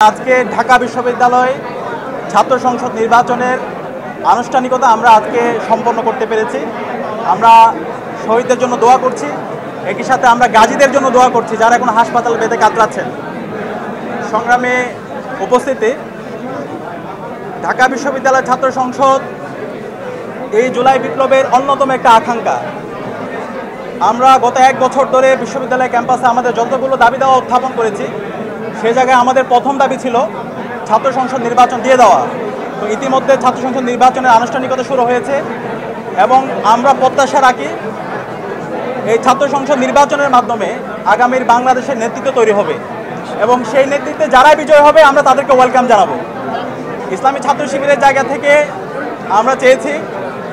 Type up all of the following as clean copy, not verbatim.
আজকে ঢাকা বিশ্ববিদ্যালয় ছাত্র সংসদ নির্বাচনের আনুষ্ঠানিকতা আমরা আজকে সম্পন্ন করতে পেরেছি। আমরা শহীদদের জন্য দোয়া করছি, একই সাথে আমরা গাজীদের জন্য দোয়া করছি যারা এখন হাসপাতাল বেঁধে কাতরাচ্ছেন। সংগ্রামে উপস্থিতি, ঢাকা বিশ্ববিদ্যালয় ছাত্র সংসদ এই জুলাই বিপ্লবের অন্যতম একটা আকাঙ্ক্ষা। আমরা গত 1 বছর ধরে বিশ্ববিদ্যালয় ক্যাম্পাসে আমাদের যতগুলো দাবি দেওয়া উত্থাপন করেছি, সেই জায়গায় আমাদের প্রথম দাবি ছিল ছাত্র সংসদ নির্বাচন দিয়ে দেওয়া। তো ইতিমধ্যে ছাত্র সংসদ নির্বাচনের আনুষ্ঠানিকতা শুরু হয়েছে এবং আমরা প্রত্যাশা রাখি এই ছাত্র সংসদ নির্বাচনের মাধ্যমে আগামীর বাংলাদেশের নেতৃত্ব তৈরি হবে এবং সেই নেতৃত্বে যারাই বিজয় হবে আমরা তাদেরকে ওয়েলকাম জানাবো। ইসলামী ছাত্র শিবিরের জায়গা থেকে আমরা চেয়েছি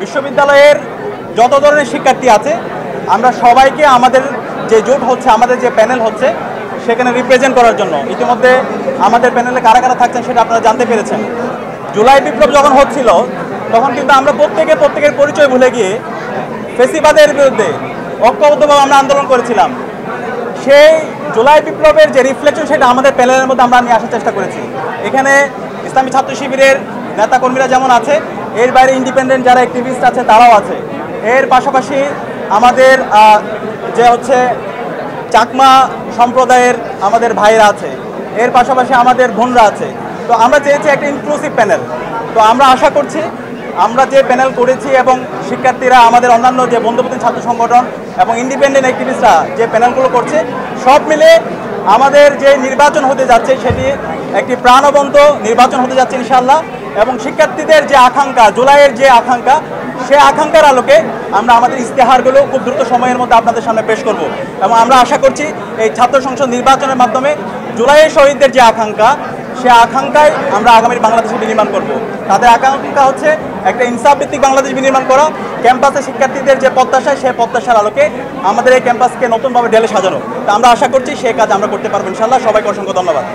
বিশ্ববিদ্যালয়ের যত ধরনের শিক্ষার্থী আছে আমরা সবাইকে আমাদের যে জোট হচ্ছে, আমাদের যে প্যানেল হচ্ছে সেখানে রিপ্রেজেন্ট করার জন্য। ইতিমধ্যে আমাদের প্যানেলে কারা কারা থাকছেন সেটা আপনারা জানতে পেরেছেন। জুলাই বিপ্লব যখন হচ্ছিল তখন কিন্তু আমরা প্রত্যেকের পরিচয় ভুলে গিয়ে ফেসিবাদের বিরুদ্ধে ঐক্যবদ্ধভাবে আমরা আন্দোলন করেছিলাম। সেই জুলাই বিপ্লবের যে রিফ্লেকশন সেটা আমাদের প্যানেলের মধ্যে আমরা নিয়ে আসার চেষ্টা করেছি। এখানে ইসলামী ছাত্র শিবিরের নেতাকর্মীরা যেমন আছে, এর বাইরে ইন্ডিপেন্ডেন্ট যারা অ্যাক্টিভিস্ট আছে তারাও আছে। এর পাশাপাশি আমাদের যে হচ্ছে চাকমা সম্প্রদায়ের আমাদের ভাইরা আছে, এর পাশাপাশি আমাদের বোনরা আছে। তো আমরা চেয়েছি একটা ইনক্লুসিভ প্যানেল। তো আমরা আশা করছি আমরা যে প্যানেল করেছি এবং শিক্ষার্থীরা আমাদের অন্যান্য যে বন্ধুপ্রতিম ছাত্র সংগঠন এবং ইন্ডিপেন্ডেন্ট অ্যাক্টিভিস্টরা যে প্যানেলগুলো করছে, সব মিলে আমাদের যে নির্বাচন হতে যাচ্ছে সেটি একটি প্রাণবন্ত নির্বাচন হতে যাচ্ছে ইনশাআল্লাহ। এবং শিক্ষার্থীদের যে আকাঙ্ক্ষা, জুলাইয়ের যে আকাঙ্ক্ষা, সেই আকাঙ্ক্ষার আলোকে আমরা আমাদের ইস্তেহারগুলো খুব দ্রুত সময়ের মধ্যে আপনাদের সামনে পেশ করব এবং আমরা আশা করছি এই ছাত্র সংসদ নির্বাচনের মাধ্যমে জুলাইয়ের শহীদদের যে আকাঙ্ক্ষা, সে আকাঙ্ক্ষায় আমরা আগামীর বাংলাদেশে বিনির্মাণ করব। তাদের আকাঙ্ক্ষা হচ্ছে একটা ইনসাফ ভিত্তিক বাংলাদেশ বিনির্মাণ করা, ক্যাম্পাসে শিক্ষার্থীদের যে প্রত্যাশা, সেই প্রত্যাশার আলোকে আমাদের এই ক্যাম্পাসকে নতুনভাবে ঢেলে সাজানো। তা আমরা আশা করছি সেই কাজ আমরা করতে পারবো ইনশাআল্লাহ। সবাইকে অসংখ্য ধন্যবাদ।